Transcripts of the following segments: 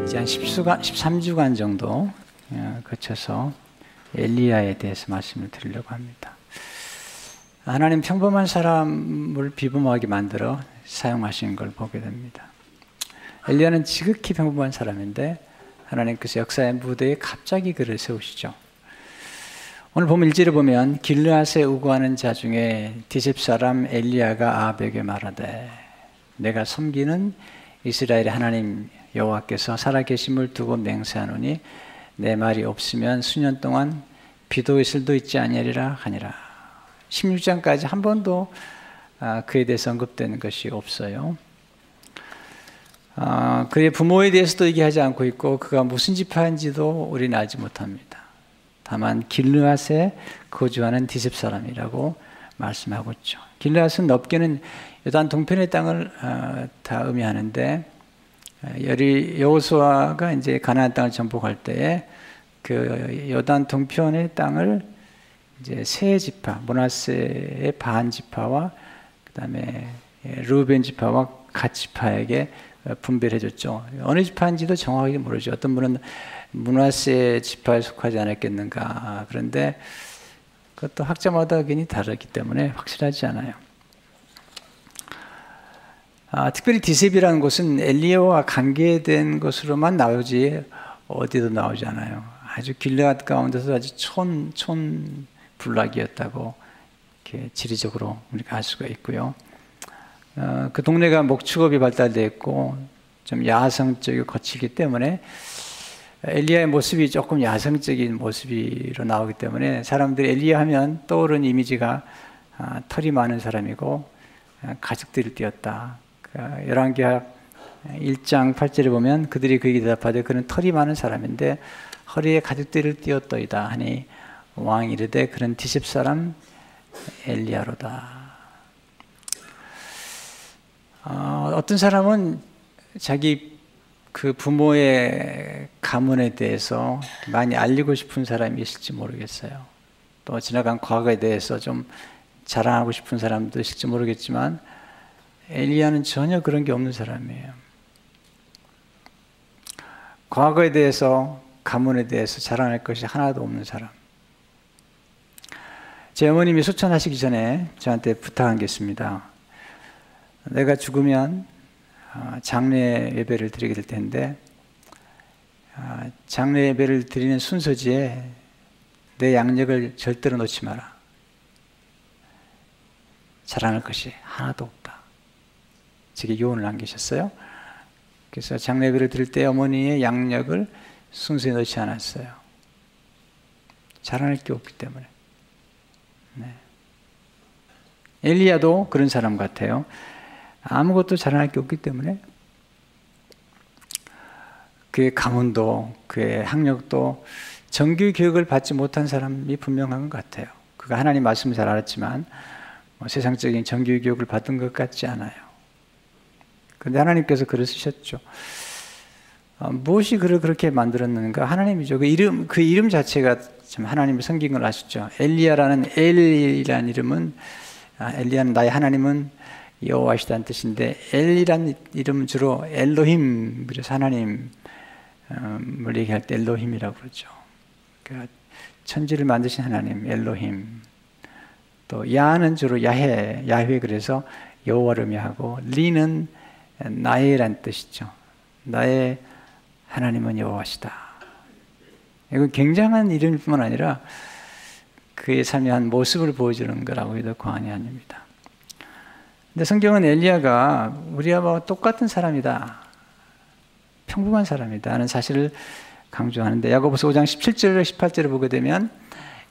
이제 한 13주간 정도 거쳐서 엘리야에 대해서 말씀을 드리려고 합니다. 하나님 평범한 사람을 비범하게 만들어 사용하신 걸 보게 됩니다. 엘리야는 지극히 평범한 사람인데 하나님께서 역사의 무대에 갑자기 그를 세우시죠. 오늘 보면 1절에 보면 길르앗에 우거하는 자 중에 디셉 사람 엘리야가 아합에게 말하되 내가 섬기는 이스라엘의 하나님 여호와께서 살아계심을 두고 맹세하노니 내 말이 없으면 수년 동안 비도 이슬도 있지 아니하리라 하니라. 16장까지 한 번도 그에 대해서 언급되는 것이 없어요. 그의 부모에 대해서도 얘기하지 않고 있고 그가 무슨 지파인지도 우리는 알지 못합니다. 다만 길르앗에 거주하는 디셉 사람이라고 말씀하고 있죠. 길르앗은 넓게는 요단 동편의 땅을 다 의미하는데 여호수아가 이제 가나안 땅을 정복할 때에 그 요단 동편의 땅을 이제 세 지파, 므낫세의 반 지파와 그다음에 르우벤 지파와 갓 지파에게 분배를 해줬죠. 어느 지파인지도 정확하게 모르죠. 어떤 분은 므낫세 지파에 속하지 않았겠는가. 그런데 그것도 학자마다 의견이 다르기 때문에 확실하지 않아요. 특별히 디셉이라는 곳은 엘리야와 관계된 것으로만 나오지 어디도 나오지 않아요. 아주 길르앗 가운데서 아주 촌 군락이었다고 이렇게 지리적으로 우리가 알 수가 있고요. 그 동네가 목축업이 발달되어 있고 좀 야성적이고 거칠기 때문에 엘리야의 모습이 조금 야성적인 모습으로 나오기 때문에 사람들이 엘리야 하면 떠오르는 이미지가 털이 많은 사람이고 가죽들을 띄었다. 열왕기하 1장 8절에 보면 그들이 그에게 대답하되 그는 털이 많은 사람인데 허리에 가죽들을 띄었더이다 하니 왕이 이르되 그는 디셉 사람 엘리야로다. 어떤 사람은 자기 그 부모의 가문에 대해서 많이 알리고 싶은 사람이 있을지 모르겠어요. 또 지나간 과거에 대해서 좀 자랑하고 싶은 사람도 있을지 모르겠지만 엘리야는 전혀 그런 게 없는 사람이에요. 과거에 대해서, 가문에 대해서 자랑할 것이 하나도 없는 사람. 제 어머님이 소천하시기 전에 저한테 부탁한 게 있습니다. 내가 죽으면 장례 예배를 드리게 될 텐데 장례 예배를 드리는 순서지에 내 양력을 절대로 놓지 마라. 자랑할 것이 하나도 없다. 제게 요원을 남기셨어요. 그래서 장례 예배를 드릴 때 어머니의 양력을 순서에 넣지 않았어요. 자랑할 게 없기 때문에. 네. 엘리야도 그런 사람 같아요. 아무것도 자랑할 게 없기 때문에 그의 가문도 그의 학력도 정규 교육을 받지 못한 사람이 분명한 것 같아요. 그가 하나님 말씀을 잘 알았지만 세상적인 정규 교육을 받은 것 같지 않아요. 그런데 하나님께서 그를 쓰셨죠. 무엇이 그를 그렇게 만들었는가? 하나님이죠. 그 이름 자체가 참 하나님을 섬긴 걸 아시죠? 엘리야라는 엘이라는 이름은 엘리야는 나의 하나님은 여호와시다는 뜻인데 엘이라는 이름은 주로 엘로힘, 그래서 하나님을 얘기할 때 엘로힘이라고 그러죠. 그러니까 천지를 만드신 하나님 엘로힘. 또 야는 주로 야훼 그래서 여호와를 의미하고 리는 나의란 뜻이죠. 나의 하나님은 여호와시다. 이건 굉장한 이름일 뿐만 아니라 그의 삶의 한 모습을 보여주는 거라고 해도 과언이 아닙니다. 근데 성경은 엘리야가 우리와 똑같은 사람이다. 평범한 사람이다 하는 사실을 강조하는데 야고보서 5장 17절 18절을 보게 되면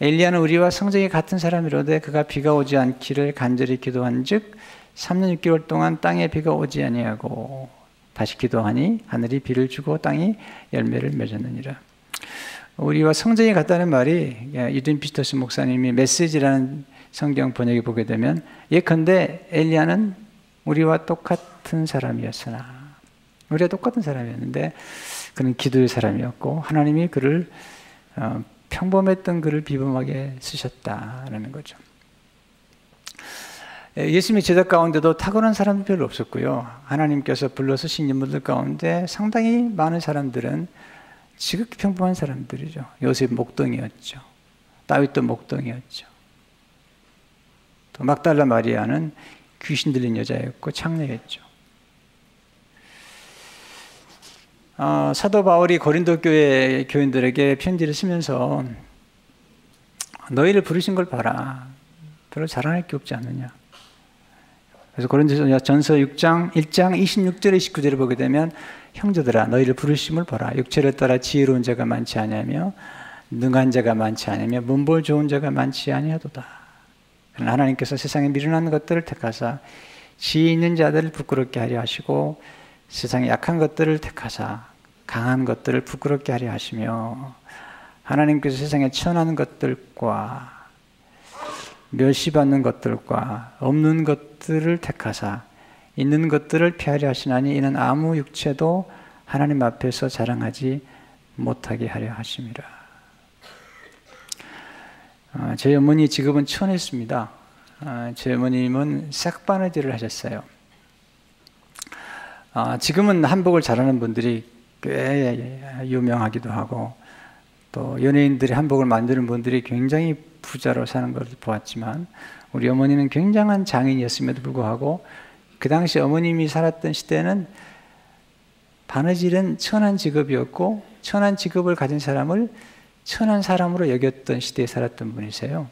엘리야는 우리와 성정이 같은 사람이로되 그가 비가 오지 않기를 간절히 기도한즉 3년 6개월 동안 땅에 비가 오지 아니하고 다시 기도하니 하늘이 비를 주고 땅이 열매를 맺었느니라. 우리와 성정이 같다는 말이 유딘 피터스 목사님이 메시지라는 성경 번역에 보게 되면 예컨대 엘리야는 우리와 똑같은 사람이었으나 우리와 똑같은 사람이었는데 그는 기도의 사람이었고 하나님이 그를 평범했던 그를 비범하게 쓰셨다라는 거죠. 예수님의 제자 가운데도 탁월한 사람이 별로 없었고요. 하나님께서 불러 쓰신 인물들 가운데 상당히 많은 사람들은 지극히 평범한 사람들이죠. 요셉 목동이었죠. 다윗도 목동이었죠. 또 막달라 마리아는 귀신 들린 여자였고 창녀였죠. 사도 바울이 고린도 교회 교인들에게 편지를 쓰면서 너희를 부르신 걸 봐라. 별로 자랑할 게 없지 않느냐. 그래서 고린도전서 1장 26절에 19절을 보게 되면 형제들아 너희를 부르심을 보라. 육체를 따라 지혜로운 자가 많지 아니하며 능한 자가 많지 아니하며 문벌 좋은 자가 많지 아니하도다. 그러나 하나님께서 세상에 미련한 것들을 택하사 지혜 있는 자들을 부끄럽게 하려 하시고 세상에 약한 것들을 택하사 강한 것들을 부끄럽게 하려 하시며 하나님께서 세상에 천한 것들과 멸시받는 것들과 없는 것들을 택하사 있는 것들을 피하려 하시나니 이는 아무 육체도 하나님 앞에서 자랑하지 못하게 하려 하심이라. 제 어머니 직업은 천했습니다. 제 어머님은 싹바느질을 하셨어요. 지금은 한복을 잘하는 분들이 꽤 유명하기도 하고 또 연예인들이 한복을 만드는 분들이 굉장히 부자로 사는 것을 보았지만 우리 어머니는 굉장한 장인이었음에도 불구하고 그 당시 어머님이 살았던 시대는 바느질은 천한 직업이었고 천한 직업을 가진 사람을 천한 사람으로 여겼던 시대에 살았던 분이세요.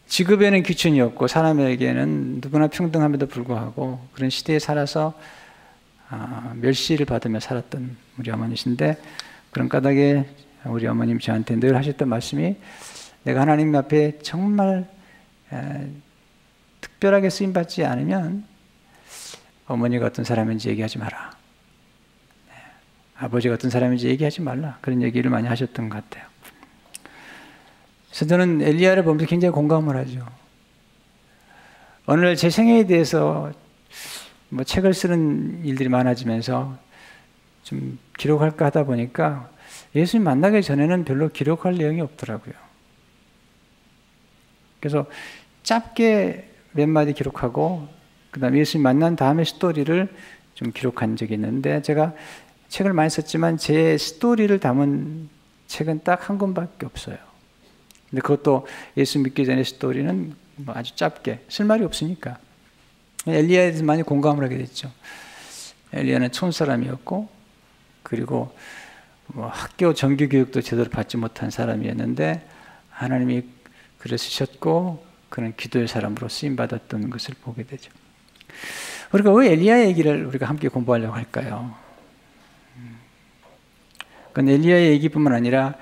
직업에는 귀천이 없고 사람에게는 누구나 평등함에도 불구하고 그런 시대에 살아서 멸시를 받으며 살았던 우리 어머니신데 그런 까닭에 우리 어머님 저한테 늘 하셨던 말씀이 내가 하나님 앞에 정말 특별하게 쓰임받지 않으면 어머니가 어떤 사람인지 얘기하지 마라. 아버지가 어떤 사람인지 얘기하지 말라. 그런 얘기를 많이 하셨던 것 같아요. 그래서 저는 엘리야를 보면서 굉장히 공감을 하죠. 어느 날 제 생애에 대해서 책을 쓰는 일들이 많아지면서 좀 기록할까 하다 보니까 예수님 만나기 전에는 별로 기록할 내용이 없더라고요. 그래서 짧게 몇 마디 기록하고 그 다음에 예수님 만난 다음에 스토리를 좀 기록한 적이 있는데 제가 책을 많이 썼지만 제 스토리를 담은 책은 딱 한 권밖에 없어요. 근데 그것도 예수 믿기 전의 스토리는 아주 짧게 쓸 말이 없으니까 엘리야에 대해서 많이 공감을 하게 됐죠. 엘리야는 촌사람이었고 그리고 학교 정규 교육도 제대로 받지 못한 사람이었는데 하나님이 그를 쓰셨고 그는 기도의 사람으로 쓰임받았던 것을 보게 되죠. 우리가 왜 엘리야 얘기를 우리가 함께 공부하려고 할까요? 그건 엘리야의 얘기뿐만 아니라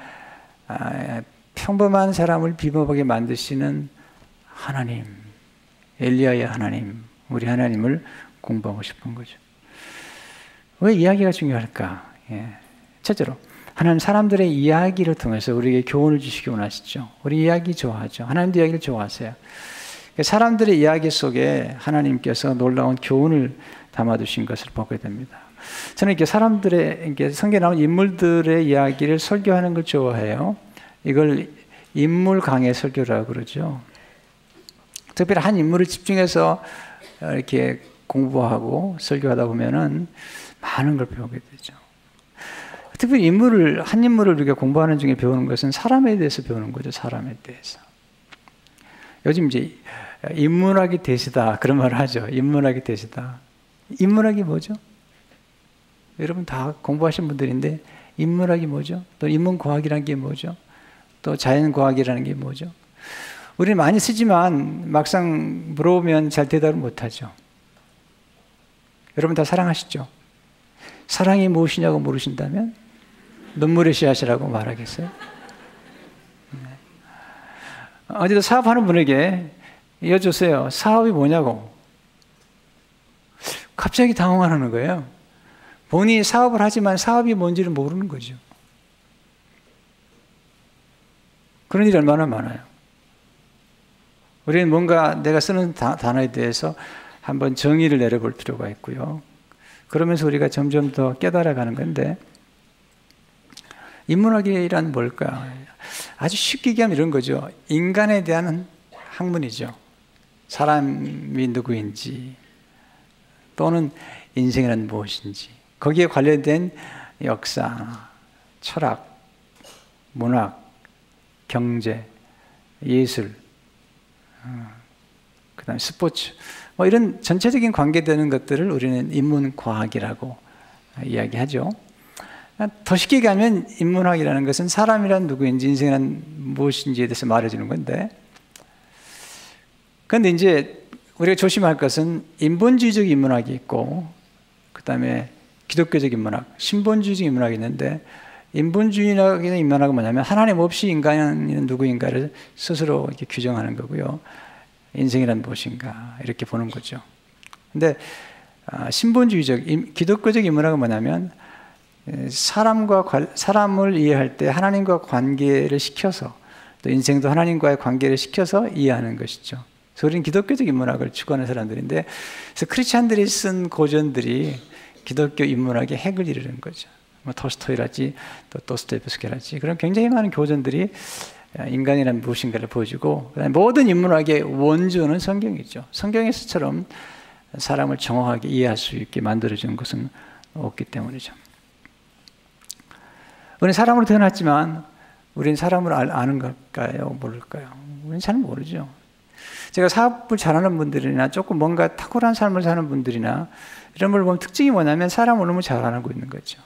평범한 사람을 비범하게 만드시는 하나님, 엘리야의 하나님, 우리 하나님을 공부하고 싶은 거죠. 왜 이야기가 중요할까? 첫째로 하나님 사람들의 이야기를 통해서 우리에게 교훈을 주시기 원하시죠. 우리 이야기 좋아하죠. 하나님도 이야기를 좋아하세요. 사람들의 이야기 속에 하나님께서 놀라운 교훈을 담아두신 것을 보게 됩니다. 저는 이렇게 성경에 나온 인물들의 이야기를 설교하는 걸 좋아해요. 이걸 인물 강해 설교라고 그러죠. 특별히 한 인물을 집중해서 이렇게 공부하고 설교하다 보면은 많은 걸 배우게 되죠. 특별히 한 인물을 우리가 공부하는 중에 배우는 것은 사람에 대해서 배우는 거죠. 사람에 대해서. 요즘 이제 인문학이 대세다 그런 말을 하죠. 인문학이 대세다. 인문학이 뭐죠? 여러분 다 공부하신 분들인데 인문학이 뭐죠? 또 인문과학이라는 게 뭐죠? 또 자연과학이라는 게 뭐죠? 우리는 많이 쓰지만 막상 물어보면 잘 대답을 못하죠. 여러분 다 사랑하시죠? 사랑이 무엇이냐고 물으신다면 눈물의 씨앗이라고 말하겠어요? 어제도 사업하는 분에게 여쭈세요. 사업이 뭐냐고. 갑자기 당황하는 거예요. 본인이 사업을 하지만 사업이 뭔지를 모르는 거죠. 그런 일이 얼마나 많아요. 우리는 뭔가 내가 쓰는 단어에 대해서 한번 정의를 내려볼 필요가 있고요. 그러면서 우리가 점점 더 깨달아가는 건데 인문학이란 뭘까? 아주 쉽게 얘기하면 이런 거죠. 인간에 대한 학문이죠. 사람이 누구인지 또는 인생이란 무엇인지 거기에 관련된 역사, 철학, 문학, 경제, 예술, 그 다음에 스포츠 뭐 이런 전체적인 관계되는 것들을 우리는 인문과학이라고 이야기하죠. 더 쉽게 얘기하면 인문학이라는 것은 사람이란 누구인지 인생이란 무엇인지에 대해서 말해주는 건데, 그런데 이제 우리가 조심할 것은 인본주의적 인문학이 있고 그 다음에 기독교적 인문학, 신본주의적 인문학이 있는데, 인본주의적 인문학은 뭐냐면 하나님 없이 인간은 누구인가를 스스로 이렇게 규정하는 거고요. 인생이란 무엇인가 이렇게 보는 거죠. 근데 신본주의적 기독교적 인문학은 뭐냐면 사람을 이해할 때 하나님과 관계를 시켜서 또 인생도 하나님과의 관계를 시켜서 이해하는 것이죠. 그래서 우리는 기독교적 인문학을 추구하는 사람들인데, 그래서 크리스찬들이 쓴 고전들이 기독교 인문학의 핵을 이루는 거죠. 뭐 토스토이라지 또 도스토옙스키라지 그런 굉장히 많은 교전들이 인간이란 무엇인가를 보여주고, 모든 인문학의 원조는 성경이죠. 성경에서처럼 사람을 정확하게 이해할 수 있게 만들어준 것은 없기 때문이죠. 우리는 사람으로 태어났지만 우리는 사람을 아는 걸까요? 모를까요? 우리는 잘 모르죠. 제가 사업을 잘하는 분들이나 조금 뭔가 탁월한 삶을 사는 분들이나 이런 걸 보면 특징이 뭐냐면 사람을 너무 잘 알고 있는 거죠.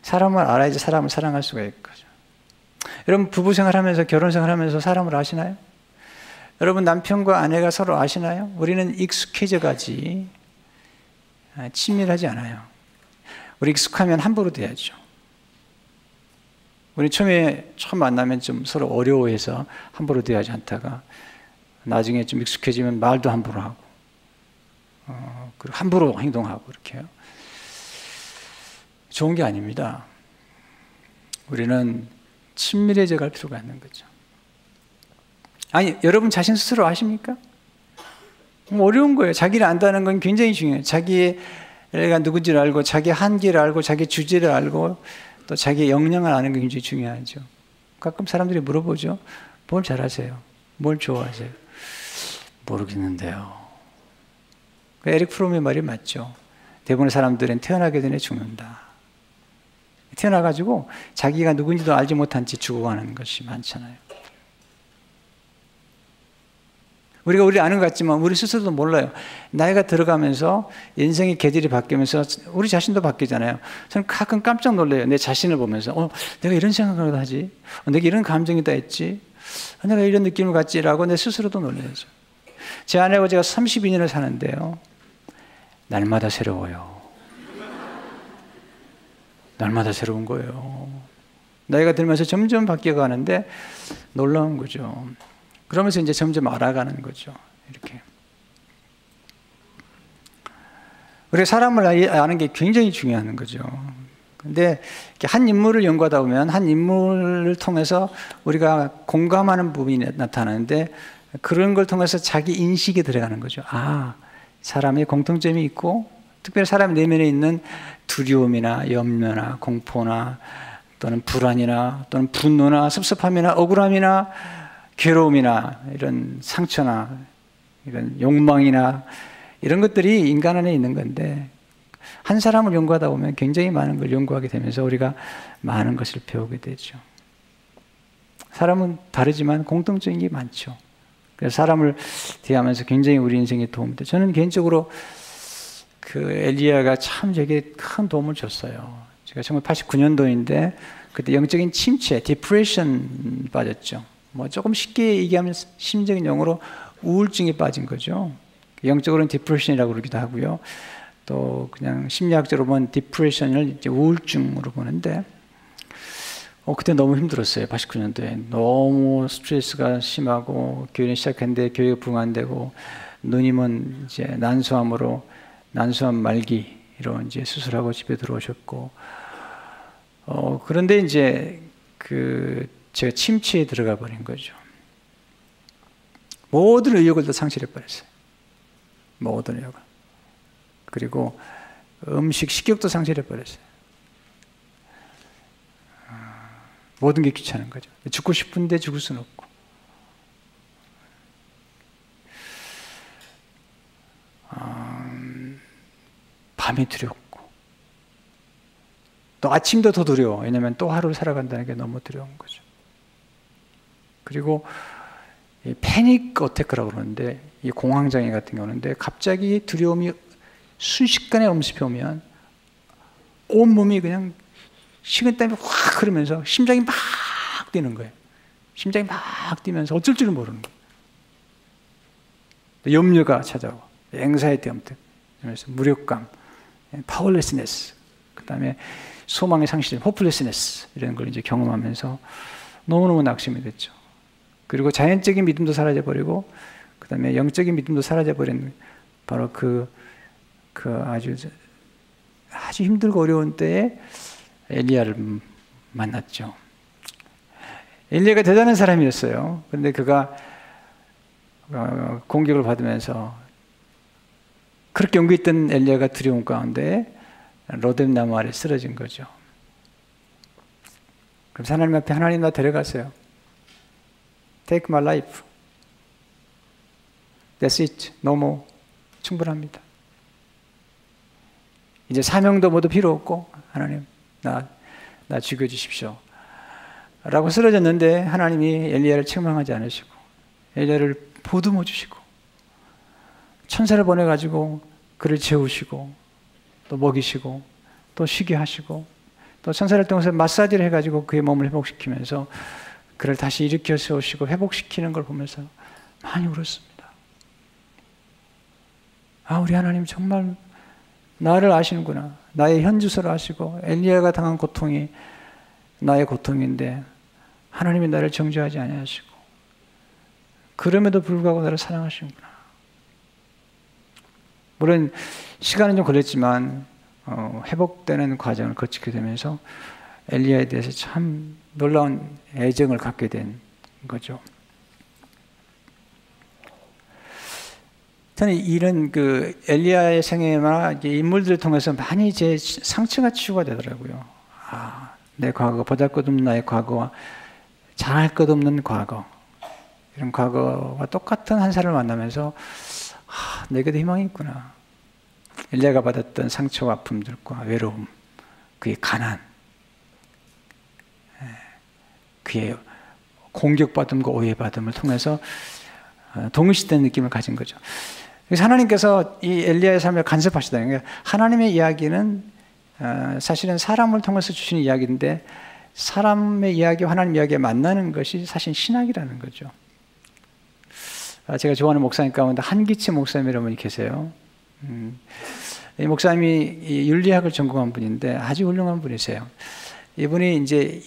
사람을 알아야지 사람을 사랑할 수가 있거든요. 여러분 부부 생활하면서 결혼 생활하면서 사람을 아시나요? 여러분 남편과 아내가 서로 아시나요? 우리는 익숙해져 가지 친밀하지 않아요. 우리 익숙하면 함부로 돼야죠. 우리 처음 만나면 좀 서로 어려워해서 함부로 대하지 않다가 나중에 좀 익숙해지면 말도 함부로 하고 그리고 함부로 행동하고 이렇게 해요. 좋은 게 아닙니다. 우리는 친밀해져 갈 필요가 있는 거죠. 아니, 여러분 자신 스스로 아십니까? 어려운 거예요. 자기를 안다는 건 굉장히 중요해요. 자기가 누군지를 알고 자기 한계를 알고 자기 주제를 알고 또 자기의 역량을 아는 게 굉장히 중요하죠. 가끔 사람들이 물어보죠. 뭘 잘하세요? 뭘 좋아하세요? 모르겠는데요. 에릭 프롬의 말이 맞죠. 대부분의 사람들은 태어나게 되네 죽는다. 태어나가지고 자기가 누군지도 알지 못한 채 죽어가는 것이 많잖아요. 우리가 우리 아는 것 같지만 우리 스스로도 몰라요. 나이가 들어가면서 인생의 계절이 바뀌면서 우리 자신도 바뀌잖아요. 저는 가끔 깜짝 놀라요. 내 자신을 보면서 내가 이런 생각을 하지? 내가 이런 감정이 다 있지? 내가 이런 느낌을 갖지라고 내 스스로도 놀라야죠. 제 아내하고 제가 32년을 사는데요. 날마다 새로워요. 날마다 새로운 거예요. 나이가 들면서 점점 바뀌어가는데 놀라운 거죠. 그러면서 이제 점점 알아가는 거죠. 이렇게. 우리가 사람을 아는 게 굉장히 중요한 거죠. 근데 한 인물을 연구하다 보면 한 인물을 통해서 우리가 공감하는 부분이 나타나는데 그런 걸 통해서 자기 인식에 들어가는 거죠. 아, 사람의 공통점이 있고 특별히 사람 내면에 있는 두려움이나 염려나 공포나 또는 불안이나 또는 분노나 섭섭함이나 억울함이나 괴로움이나 이런 상처나 이런 욕망이나 이런 것들이 인간 안에 있는 건데 한 사람을 연구하다 보면 굉장히 많은 걸 연구하게 되면서 우리가 많은 것을 배우게 되죠. 사람은 다르지만 공통적인 게 많죠. 그래서 사람을 대하면서 굉장히 우리 인생에 도움이 돼요. 저는 개인적으로 그 엘리야가 참 제게 큰 도움을 줬어요. 제가 1989년도인데 그때 영적인 침체, 디프레션 빠졌죠. 뭐 조금 쉽게 얘기하면 심적인 용어로 우울증에 빠진 거죠. 영적으로는 디프레션이라고 그러기도 하고요. 또 그냥 심리학적으로 보면 디프레션을 이제 우울증으로 보는데 그때 너무 힘들었어요. 89년도에 너무 스트레스가 심하고 교회는 시작했는데 교회가 부흥안되고 누님은 이제 난소암 말기로 이제 수술하고 집에 들어오셨고 그런데 이제 제가 침체에 들어가 버린 거죠. 모든 의욕을 다 상실해 버렸어요. 모든 의욕을. 그리고 식욕도 상실해 버렸어요. 모든 게 귀찮은 거죠. 죽고 싶은데 죽을 수는 없고. 밤이 두렵고. 또 아침도 더 두려워. 왜냐하면 또 하루를 살아간다는 게 너무 두려운 거죠. 그리고 이 패닉 어태크라고 그러는데, 이 공황장애 같은 경우인데, 갑자기 두려움이 순식간에 엄습해 오면 온몸이 그냥 식은땀이 확 흐르면서 심장이 막 뛰는 거예요. 심장이 막 뛰면서 어쩔 줄을 모르는 거예요. 염려가 찾아오고, 앵사이티 엄택, 무력감, 파워레스네스, 그 다음에 소망의 상실, 호플레스네스, 이런 걸 이제 경험하면서 너무너무 낙심이 됐죠. 그리고 자연적인 믿음도 사라져버리고, 그 다음에 영적인 믿음도 사라져버린 바로 그 아주 힘들고 어려운 때에 엘리야를 만났죠. 엘리야가 대단한 사람이었어요. 그런데 그가 공격을 받으면서 그렇게 용기있던 엘리야가 두려움 가운데 로뎀 나무 아래 쓰러진 거죠. 그래서 하나님 앞에, 하나님 나 데려가세요. Take my life. That's it. No more. 충분합니다. 이제 사명도 모두 필요 없고, 하나님 나 죽여주십시오 라고 쓰러졌는데, 하나님이 엘리야를 책망하지 않으시고 엘리야를 보듬어 주시고 천사를 보내가지고 그를 재우시고 또 먹이시고 또 쉬게 하시고 또 천사를 통해서 마사지를 해가지고 그의 몸을 회복시키면서 그를 다시 일으켜 세우시고 회복시키는 걸 보면서 많이 울었습니다. 아, 우리 하나님 정말 나를 아시는구나. 나의 현주소를 아시고 엘리야가 당한 고통이 나의 고통인데 하나님이 나를 정죄하지 아니하시고 그럼에도 불구하고 나를 사랑하시는구나. 물론 시간은 좀 걸렸지만 회복되는 과정을 거치게 되면서 엘리야에 대해서 참 놀라운 애정을 갖게 된 거죠. 저는 이런 엘리야의 생애나 인물들을 통해서 많이 제 상처가 치유가 되더라고요. 아, 내 과거, 보잘것없는 나의 과거와 잘할 것 없는 과거, 이런 과거와 똑같은 한 사람을 만나면서 내게도 희망이 있구나. 엘리야가 받았던 상처와 아픔들과 외로움, 그의 가난, 그의 공격받음과 오해받음을 통해서 동일시된 느낌을 가진 거죠. 그래서 하나님께서 이 엘리야의 삶을 간섭하시다는 거예요. 하나님의 이야기는 사실은 사람을 통해서 주시는 이야기인데 사람의 이야기와 하나님 이야기가 만나는 것이 사실 신학이라는 거죠. 제가 좋아하는 목사님 가운데 한기치 목사님이라는 분이 계세요. 이 목사님이 윤리학을 전공한 분인데 아주 훌륭한 분이세요. 이분이 이제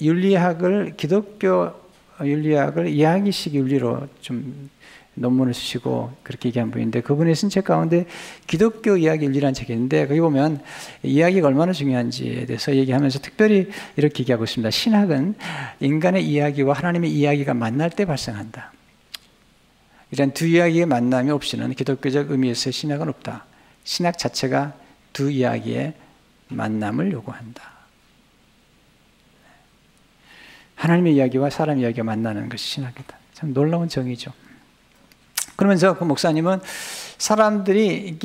기독교 윤리학을 이야기식 윤리로 좀 논문을 쓰시고 그렇게 얘기한 분인데, 그분의 쓴 책 가운데 기독교 이야기 윤리라는 책이 있는데 거기 보면 이야기가 얼마나 중요한지에 대해서 얘기하면서 특별히 이렇게 얘기하고 있습니다. 신학은 인간의 이야기와 하나님의 이야기가 만날 때 발생한다. 이런 두 이야기의 만남이 없이는 기독교적 의미에서의 신학은 없다. 신학 자체가 두 이야기의 만남을 요구한다. 하나님의 이야기와 사람 이야기가 만나는 것이 신학이다. 참 놀라운 정의죠. 그러면서 그 목사님은 사람들이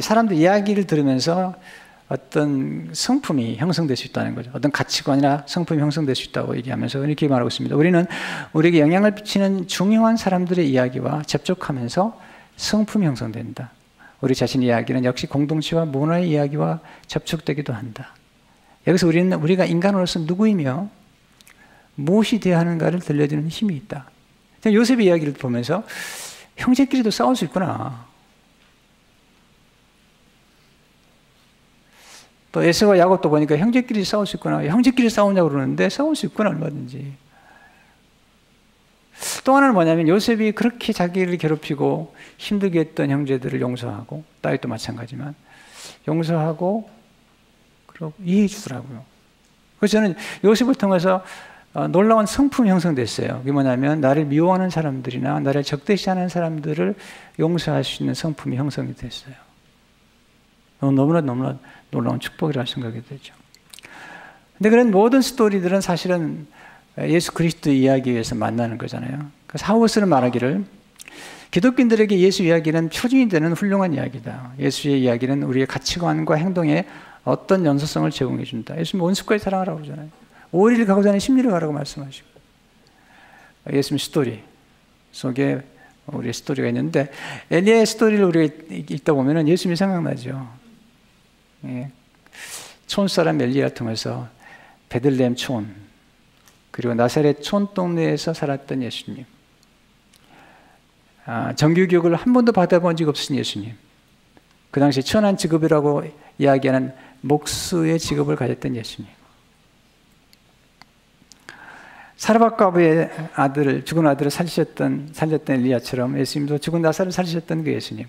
사람들 이야기를 들으면서 어떤 성품이 형성될 수 있다는 거죠. 어떤 가치관이나 성품이 형성될 수 있다고 얘기하면서 이렇게 말하고 있습니다. 우리는 우리에게 영향을 끼치는 중요한 사람들의 이야기와 접촉하면서 성품이 형성된다. 우리 자신의 이야기는 역시 공동체와 문화의 이야기와 접촉되기도 한다. 여기서 우리가 인간으로서 누구이며 무엇이 되어야 하는가를 들려주는 힘이 있다. 요셉의 이야기를 보면서 형제끼리도 싸울 수 있구나. 또 에서와 야곱도 보니까 형제끼리 싸울 수 있구나. 형제끼리 싸우냐고 그러는데 싸울 수 있구나, 얼마든지. 또 하나는 뭐냐면 요셉이 그렇게 자기를 괴롭히고 힘들게 했던 형제들을 용서하고, 다윗도 마찬가지지만 용서하고 그리고 이해해 주더라고요. 그래서 저는 요셉을 통해서 놀라운 성품이 형성됐어요. 그게 뭐냐면 나를 미워하는 사람들이나 나를 적대시하는 사람들을 용서할 수 있는 성품이 형성이 됐어요. 너무나 놀라운 축복이라고 생각이 되죠. 근데 그런 모든 스토리들은 사실은 예수 그리스도 이야기에서 만나는 거잖아요. 그래서 하우스는 말하기를 기독교인들에게 예수 이야기는 표준이 되는 훌륭한 이야기다. 예수의 이야기는 우리의 가치관과 행동에 어떤 연소성을 제공해 준다. 예수님 원수까지 사랑하라고 그러잖아요. 오리를 가고자 하는 심리를 가라고 말씀하시고, 예수님 스토리 속에 우리의 스토리가 있는데, 엘리야의 스토리를 우리가 읽다 보면 예수님이 생각나죠. 예. 촌사람 엘리야를 통해서 베들레헴 촌, 그리고 나사렛 촌 동네에서 살았던 예수님, 정규교육을 한 번도 받아본 적 없으신 예수님, 그 당시 천한 직업이라고 이야기하는 목수의 직업을 가졌던 예수님, 사르밧가브의 아들을, 죽은 아들을 살렸던 엘리야처럼 예수님도 죽은 나사렛을 살리셨던 그 예수님,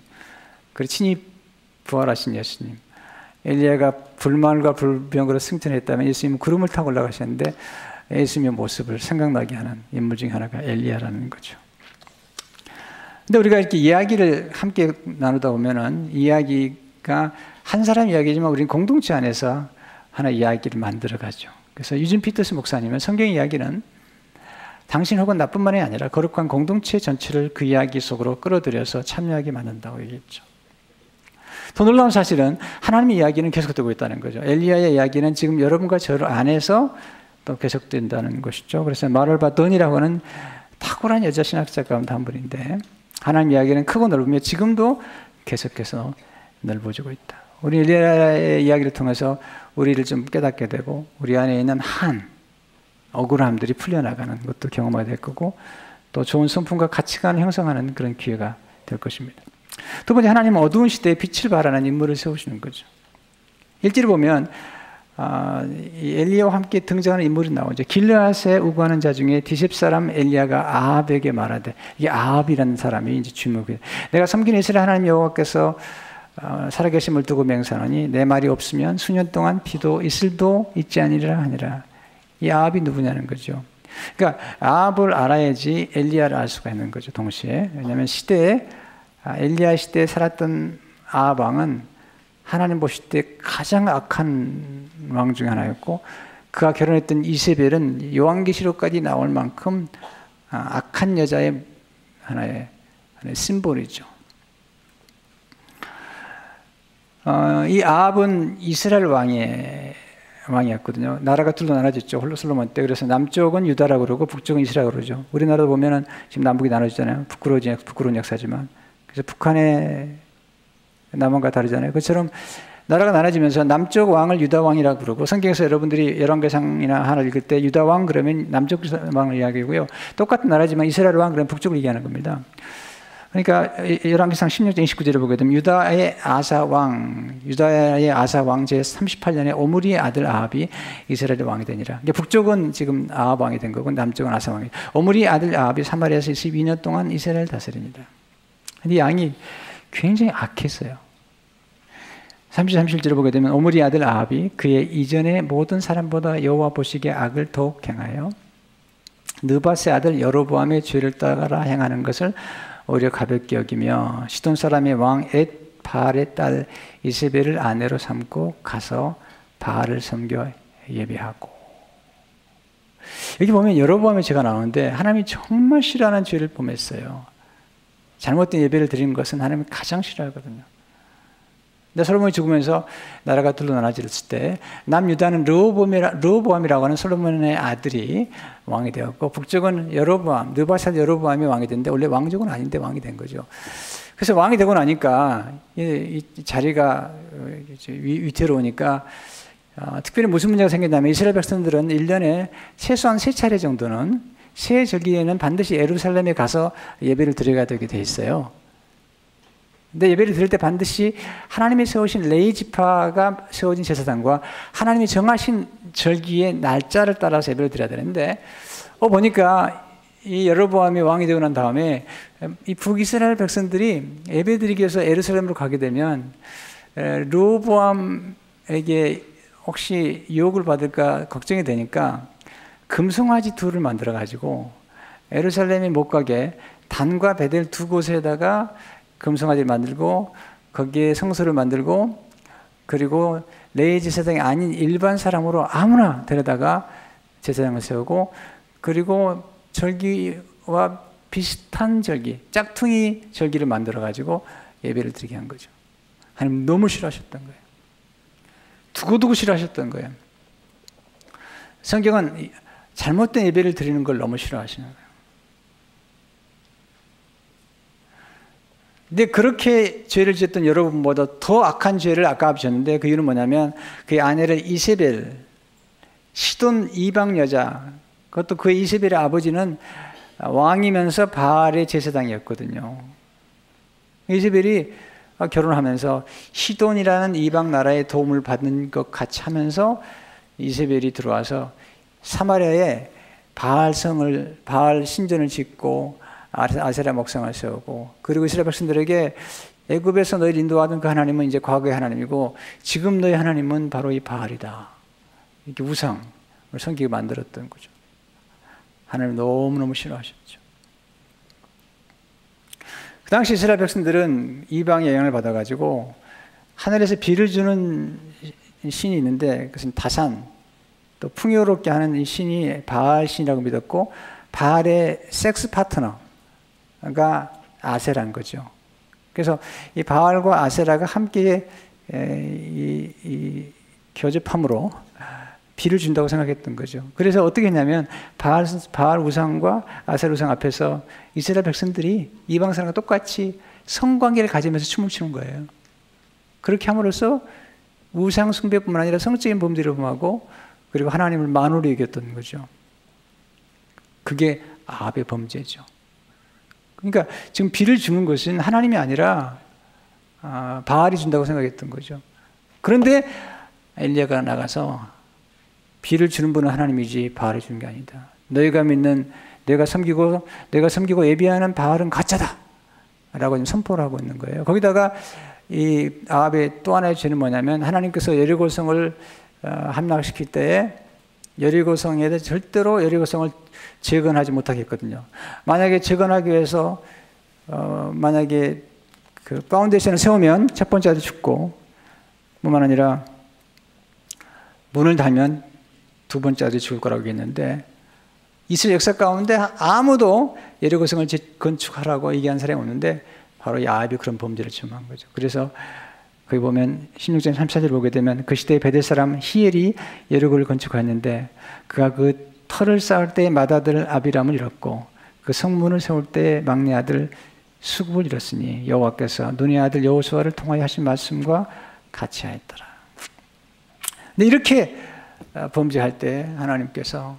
그리고 친히 부활하신 예수님, 엘리야가 불만과 불병으로 승천했다면 예수님은 구름을 타고 올라가셨는데 예수님의 모습을 생각나게 하는 인물 중에 하나가 엘리야라는 거죠. 근데 우리가 이렇게 이야기를 함께 나누다 보면은 이야기가 한 사람 이야기지만 우리는 공동체 안에서 하나 이야기를 만들어 가죠. 그래서 유진 피터스 목사님은 성경 이야기는 당신 혹은 나뿐만이 아니라 거룩한 공동체 전체를 그 이야기 속으로 끌어들여서 참여하게 만든다고 얘기했죠. 더 놀라운 사실은 하나님의 이야기는 계속되고 있다는 거죠. 엘리야의 이야기는 지금 여러분과 저 안에서 또 계속된다는 것이죠. 그래서 마를바돈이라고 하는 탁월한 여자 신학자 가운데 한 분인데, 하나님 이야기는 크고 넓으며 지금도 계속해서 넓어지고 있다. 우리 엘리야의 이야기를 통해서 우리를 좀 깨닫게 되고 우리 안에 있는 한 억울함들이 풀려나가는 것도 경험하게 될 거고, 또 좋은 성품과 가치관을 형성하는 그런 기회가 될 것입니다. 두 번째, 하나님은 어두운 시대에 빛을 발하는 인물을 세우시는 거죠. 1절을 보면 이 엘리야와 함께 등장하는 인물이 나오죠. 길르앗에 우거하는 자 중에 디셉 사람 엘리야가 아합에게 말하되, 이게 아합이라는 사람이 이제 주목이에요. 내가 섬기는 이스라엘 하나님 여호와께서 살아계심을 두고 맹세하노니 내 말이 없으면 수년 동안 비도 이슬도 있지 아니라 하니라. 이 아합이 누구냐는 거죠. 그러니까 아합을 알아야지 엘리야를 알 수가 있는 거죠, 동시에. 왜냐하면 시대에 엘리야 시대에 살았던 아합 왕은 하나님 보실 때 가장 악한 왕 중에 하나였고, 그가 결혼했던 이세벨은 요한계시록까지 나올 만큼 악한 여자의 하나의 심볼이죠. 이 아합은 이스라엘 왕이었거든요. 나라가 둘로 나눠졌죠. 솔로몬 때. 그래서 남쪽은 유다라고 그러고 북쪽은 이스라엘 그러죠. 우리나라도 보면은 지금 남북이 나눠지잖아요. 부끄러운 역사지만. 그래서 북한의 남한과 다르잖아요. 그처럼 나라가 나눠지면서 남쪽 왕을 유다 왕이라고 부르고, 성경에서 여러분들이 열왕기상이나 하나 읽을 때 유다 왕 그러면 남쪽 왕을 이야기하고요. 똑같은 나라지만 이스라엘 왕 그러면 북쪽을 얘기하는 겁니다. 그러니까 열왕기상 16장 29절을 보게 되면 유다의 아사 왕 제 38년에 오므리의 아들 아합이 이스라엘의 왕이 되니라. 북쪽은 지금 아합 왕이 된 거고 남쪽은 아사 왕이. 오므리의 아들 아합이 사마리아에서 22년 동안 이스라엘 다스립니다. 근데 양이 굉장히 악했어요. 37절을 보게 되면 오므리 아들 아합이 그의 이전의 모든 사람보다 여호와 보시기에 악을 더욱 행하여 느밧의 아들 여로보암의 죄를 따라 행하는 것을 오히려 가볍게 여기며 시돈 사람의 왕 엣 바알의 딸 이세벨을 아내로 삼고 가서 바알을 섬겨 예배하고. 여기 보면 여로보암의 죄가 나오는데 하나님이 정말 싫어하는 죄를 범했어요. 잘못된 예배를 드리는 것은 하나님이 가장 싫어하거든요. 근데 솔로몬이 죽으면서 나라가 둘로 나눠졌을 때 남유다는 르호보암이라고 하는 솔로몬의 아들이 왕이 되었고, 북쪽은 여로보암, 느밧의 여로보암이 왕이 됐는데 원래 왕족은 아닌데 왕이 된 거죠. 그래서 왕이 되고 나니까 이 자리가 위태로우니까 특별히 무슨 문제가 생겼냐면 이스라엘 백성들은 1년에 최소한 3차례 정도는 새 절기에는 반드시 예루살렘에 가서 예배를 드려야 되게 돼 있어요. 근데 예배를 드릴 때 반드시 하나님이 세우신 레위 지파가 세워진 제사장과 하나님이 정하신 절기의 날짜를 따라서 예배를 드려야 되는데, 보니까 이 여로보암이 왕이 되고 난 다음에 이 북이스라엘 백성들이 예배 드리기 위해서 예루살렘으로 가게 되면 르호보암에게 혹시 유혹을 받을까 걱정이 되니까 금송아지 둘을 만들어 가지고 예루살렘에 못 가게 단과 베델 두 곳에다가 금송아지를 만들고 거기에 성소를 만들고 그리고 레위 제사장이 아닌 일반 사람으로 아무나 데려다가 제사장을 세우고, 그리고 절기와 비슷한 절기, 짝퉁이 절기를 만들어가지고 예배를 드리게 한 거죠. 하나님 너무 싫어하셨던 거예요. 두고두고 싫어하셨던 거예요. 성경은 잘못된 예배를 드리는 걸 너무 싫어하시는 거예요. 근데 그렇게 죄를 지었던 여러분보다 더 악한 죄를 아까 지었는데, 그 이유는 뭐냐면 그의 아내를 이세벨, 시돈 이방 여자, 그것도 그 이세벨의 아버지는 왕이면서 바알의 제사장이었거든요. 이세벨이 결혼하면서 시돈이라는 이방 나라의 도움을 받는 것 같이 하면서 이세벨이 들어와서 사마리아에 바알 신전을 짓고 아세라 목상을 세우고, 그리고 이스라엘 백성들에게 애굽에서 너희를 인도하던 그 하나님은 이제 과거의 하나님이고 지금 너희 하나님은 바로 이 바알이다, 이렇게 우상을 섬기게 만들었던 거죠. 하나님 너무너무 싫어하셨죠. 그 당시 이스라엘 백성들은 이방의 영향을 받아가지고 하늘에서 비를 주는 신이 있는데, 그것은 다산, 또 풍요롭게 하는 이 신이 바알 신이라고 믿었고, 바알의 섹스 파트너가 아세라인 거죠. 그래서 이 바알과 아세라가 함께 이 교접함으로 비를 준다고 생각했던 거죠. 그래서 어떻게 했냐면 바알 우상과 아세라 우상 앞에서 이스라엘 백성들이 이방 사람과 똑같이 성관계를 가지면서 춤을 추는 거예요. 그렇게 함으로써 우상 숭배뿐만 아니라 성적인 범죄를 범하고, 그리고 하나님을 만으로 여겼던 거죠. 그게 아합의 범죄죠. 그러니까 지금 비를 주는 것은 하나님이 아니라 바알이 준다고 생각했던 거죠. 그런데 엘리야가 나가서 비를 주는 분은 하나님이지 바알이 주는 게 아니다. 너희가 믿는, 내가 섬기고 예비하는 바알은 가짜다 라고 선포를 하고 있는 거예요. 거기다가 이 아합의 또 하나의 죄는 뭐냐면, 하나님께서 여리고성을 함락시킬 때에 여리고성에 대해 절대로 여리고성을 재건하지 못하게 했거든요. 만약에 재건하기 위해서 만약에 그 파운데이션을 세우면 첫 번째 아들이 죽고, 뿐만 아니라 문을 달면 두 번째 아들이 죽을 거라고 했는데, 이스라엘 역사 가운데 아무도 여리고성을 건축하라고 얘기한 사람이 없는데 바로 아합이 그런 범죄를 저지른 거죠. 그래서 거기 보면 16장 34절 보게 되면, 그 시대에 베델 사람 히엘이 여리고를 건축하였는데 그가 그 터를 쌓을 때의 맏아들 아비람을 잃었고, 그 성문을 세울 때의 막내 아들 수굽을 잃었으니 여호와께서 눈의 아들 여호수아를 통하여 하신 말씀과 같이 하였더라. 근데 이렇게 범죄할 때 하나님께서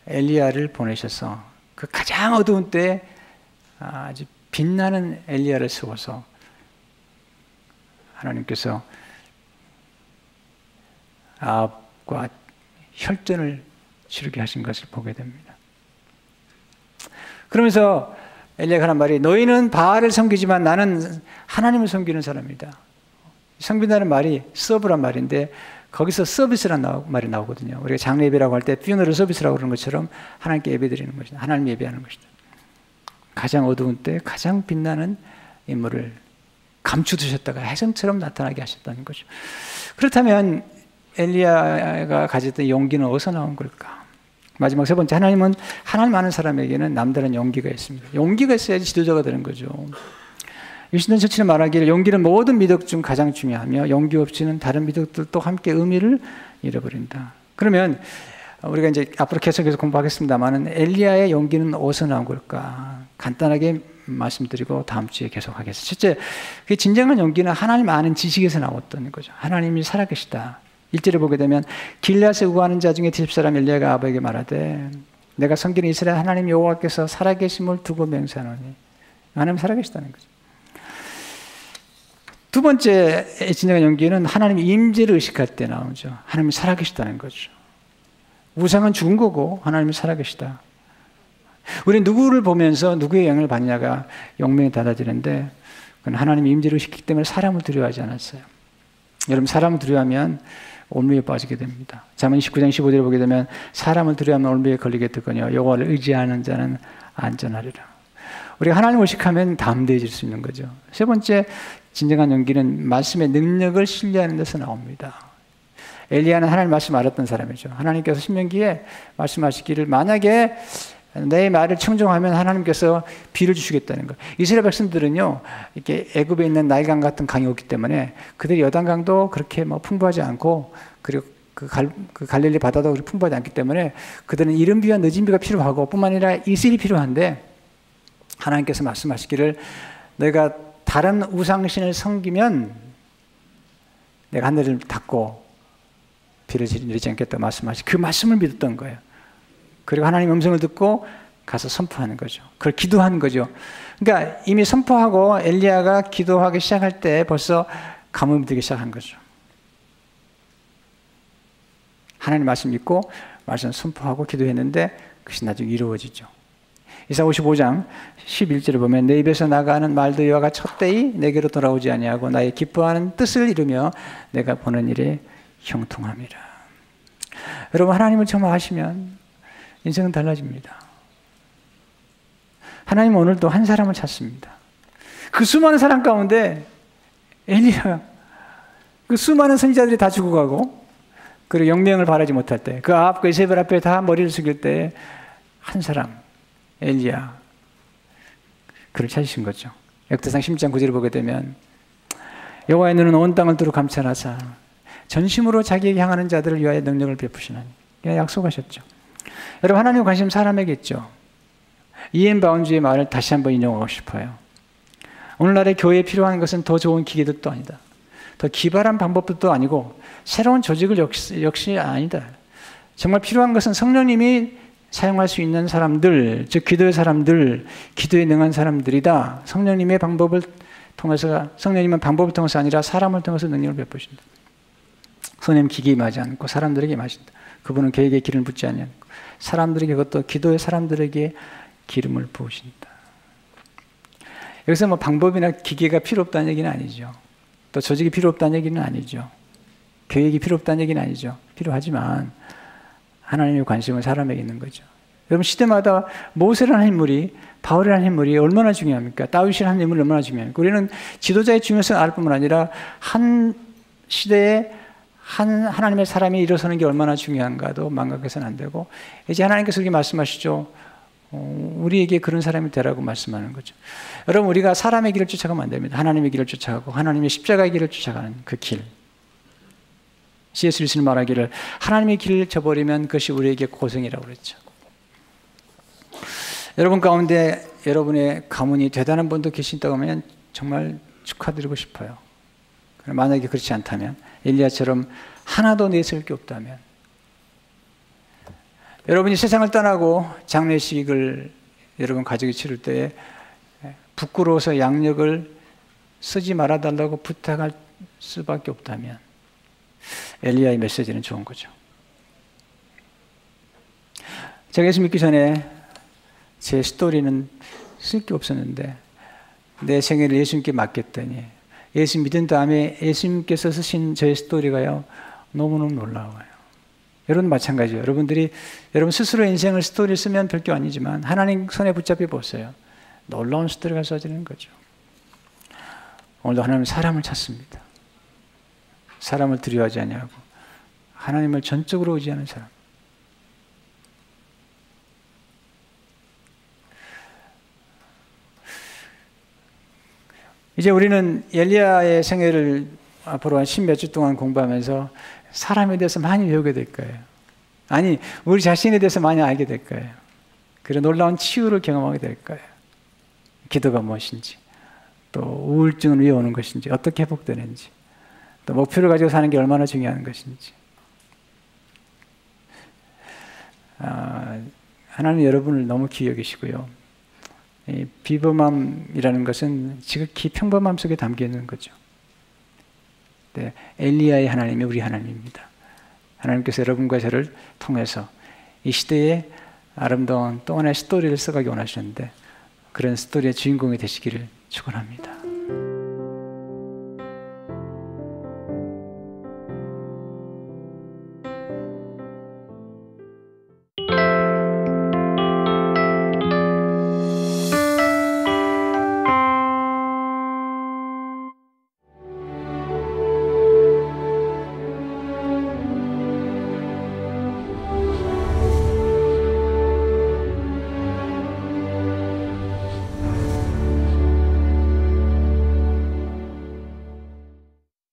엘리야를 보내셔서 그 가장 어두운 때에 아주 빛나는 엘리야를 세워서 하나님께서 아합과 혈전을 치르게 하신 것을 보게 됩니다. 그러면서 엘리야가 하는 말이, 너희는 바알을 섬기지만 나는 하나님을 섬기는 사람이다. 섬긴다는 말이 서브란 말인데, 거기서 서비스라는 말이 나오거든요. 우리가 장례 예배라고 할 때 퓨너럴 서비스라고 그러는 것처럼 하나님께 예배드리는 것이다. 하나님 예배하는 것이다. 가장 어두운 때 가장 빛나는 인물을 감추두셨다가 혜성처럼 나타나게 하셨다는 거죠. 그렇다면 엘리야가 가졌던 용기는 어디서 나온 걸까? 마지막 세 번째, 하나님은 하나님 아는 사람에게는 남다른 용기가 있습니다. 용기가 있어야지 지도자가 되는 거죠. 유신돈 처치는 말하기를, 용기는 모든 미덕 중 가장 중요하며 용기 없이는 다른 미덕들도 함께 의미를 잃어버린다. 그러면 우리가 이제 앞으로 계속해서 공부하겠습니다만은, 엘리야의 용기는 어디서 나온 걸까? 간단하게 말씀드리고 다음 주에 계속하겠습니다. 첫째, 그 진정한 용기는 하나님 아는 지식에서 나왔던 거죠. 하나님이 살아계시다. 1절에 보게 되면, 길앗에 우하는 자 중에 집사람 엘리야가 아합에게 말하되, 내가 섬기는 이스라엘 하나님 여호와께서 살아계심을 두고 맹세하노니. 하나님 살아계시다는 거죠. 두 번째 진정한 용기는 하나님의 임재를 의식할 때 나오죠. 하나님이 살아계시다는 거죠. 우상은 죽은 거고 하나님이 살아계시다. 우리는 누구를 보면서 누구의 영향을 받냐가 용맹이 달라지는데, 그건 하나님의 임재를 의식했기 때문에 사람을 두려워하지 않았어요. 여러분, 사람을 두려워하면 올무에 빠지게 됩니다. 잠언 29장 15절에 보게 되면, 사람을 두려워하면 올무에 걸리게 되거니와 여호와를 의지하는 자는 안전하리라. 우리가 하나님을 의식하면 담대해질 수 있는 거죠. 세 번째 진정한 용기는 말씀의 능력을 신뢰하는 데서 나옵니다. 엘리야는 하나님 말씀 알았던 사람이죠. 하나님께서 신명기에 말씀하시기를 만약에 내 말을 청종하면 하나님께서 비를 주시겠다는 거. 이스라엘 백성들은요, 이렇게 애굽에 있는 나일강 같은 강이 없기 때문에 그들이 여단강도 그렇게 뭐 풍부하지 않고, 그리고 그 갈릴리 바다도 그렇게 풍부하지 않기 때문에 그들은 이른 비와 늦은 비가 필요하고 뿐만 아니라 이슬이 필요한데, 하나님께서 말씀하시기를 내가 다른 우상신을 섬기면 내가 하늘을 닫고 비를 내리지 않겠다 말씀하시, 그 말씀을 믿었던 거예요. 그리고 하나님 음성을 듣고 가서 선포하는 거죠. 그걸 기도하는 거죠. 그러니까 이미 선포하고 엘리야가 기도하기 시작할 때 벌써 가뭄이 들기 시작한 거죠. 하나님 말씀 믿고 말씀 선포하고 기도했는데 그것이 나중에 이루어지죠. 이사 55장 11절을 보면 내 입에서 나가는 말도 이와 같이 헛되이 내게로 돌아오지 아니하고 나의 기뻐하는 뜻을 이루며 내가 보는 일에 형통함이라. 여러분, 하나님을 정말 아시면 인생은 달라집니다. 하나님은 오늘도 한 사람을 찾습니다. 그 수많은 사람 가운데 엘리야, 그 수많은 선지자들이 다 죽어가고, 그리고 영명을 바라지 못할 때, 그 아합, 그 이세벨 앞에 다 머리를 숙일 때 한 사람, 엘리야, 그를 찾으신 거죠. 역대상 16장 9절을 보게 되면 여호와의 눈은 온 땅을 두루 감찰하사 전심으로 자기에게 향하는 자들을 위하여 능력을 베푸시나니, 약속하셨죠. 여러분, 하나님의 관심 사람에게 있죠. 이엔 바운즈의 말을 다시 한번 인용하고 싶어요. 오늘날의 교회에 필요한 것은 더 좋은 기계들도 아니다. 더 기발한 방법도 아니고 새로운 조직을 역시 아니다. 정말 필요한 것은 성령님이 사용할 수 있는 사람들, 즉 기도의 사람들, 기도에 능한 사람들이다. 성령님의 방법을 통해서, 성령님은 방법을 통해서 아니라 사람을 통해서 능력을 베푸신다. 성령님 기계에 임하지 않고 사람들에게 임하신다. 그분은 계획에 기름을 붓지 않고 사람들에게, 그것도 기도의 사람들에게 기름을 부으신다. 여기서 뭐 방법이나 기계가 필요 없다는 얘기는 아니죠. 또 조직이 필요 없다는 얘기는 아니죠. 계획이 필요 없다는 얘기는 아니죠. 필요하지만 하나님의 관심은 사람에게 있는 거죠. 여러분, 시대마다 모세라는 인물이, 바울이라는 인물이 얼마나 중요합니까? 다윗이라는 인물이 얼마나 중요합니까? 우리는 지도자의 중요성을 알 뿐만 아니라 한 시대에 하나님의 사람이 일어서는 게 얼마나 중요한가도 망각해서는 안 되고, 이제 하나님께서 이렇게 말씀하시죠. 우리에게 그런 사람이 되라고 말씀하는 거죠. 여러분, 우리가 사람의 길을 쫓아가면 안 됩니다. 하나님의 길을 쫓아가고 하나님의 십자가의 길을 쫓아가는 그 길. C.S. 루이스는 말하기를 하나님의 길을 저버리면 그것이 우리에게 고생이라고 그랬죠. 여러분 가운데 여러분의 가문이 대단한 분도 계신다고 하면 정말 축하드리고 싶어요. 만약에 그렇지 않다면, 엘리야처럼 하나도 내세울 게 없다면, 여러분이 세상을 떠나고 장례식을 여러분 가족이 치를 때에 부끄러워서 양력을 쓰지 말아달라고 부탁할 수밖에 없다면 엘리야의 메시지는 좋은 거죠. 제가 예수 믿기 전에 제 스토리는 쓸 게 없었는데 내 생애를 예수님께 맡겼더니 예수 믿은 다음에 예수님께서 쓰신 저의 스토리가요, 너무너무 놀라워요. 여러분 마찬가지예요. 여러분들이 여러분 스스로 인생을 스토리 쓰면 별게 아니지만 하나님 손에 붙잡혀 보세요. 놀라운 스토리가 써지는 거죠. 오늘도 하나님은 사람을 찾습니다. 사람을 두려워하지 아니하고 하나님을 전적으로 의지하는 사람. 이제 우리는 엘리야의 생애를 앞으로 한 10몇 주 동안 공부하면서 사람에 대해서 많이 배우게 될 거예요. 아니, 우리 자신에 대해서 많이 알게 될 거예요. 그런 놀라운 치유를 경험하게 될 거예요. 기도가 무엇인지, 또 우울증은 왜 오는 것인지, 어떻게 회복되는지, 또 목표를 가지고 사는 게 얼마나 중요한 것인지. 하나님 여러분을 너무 귀히 여기시고요. 이 비범함이라는 것은 지극히 평범함 속에 담겨 있는 거죠. 네, 엘리야의 하나님이 우리 하나님입니다. 하나님께서 여러분과 저를 통해서 이 시대에 아름다운 또 하나의 스토리를 써가기 원하시는데 그런 스토리의 주인공이 되시기를 축원합니다.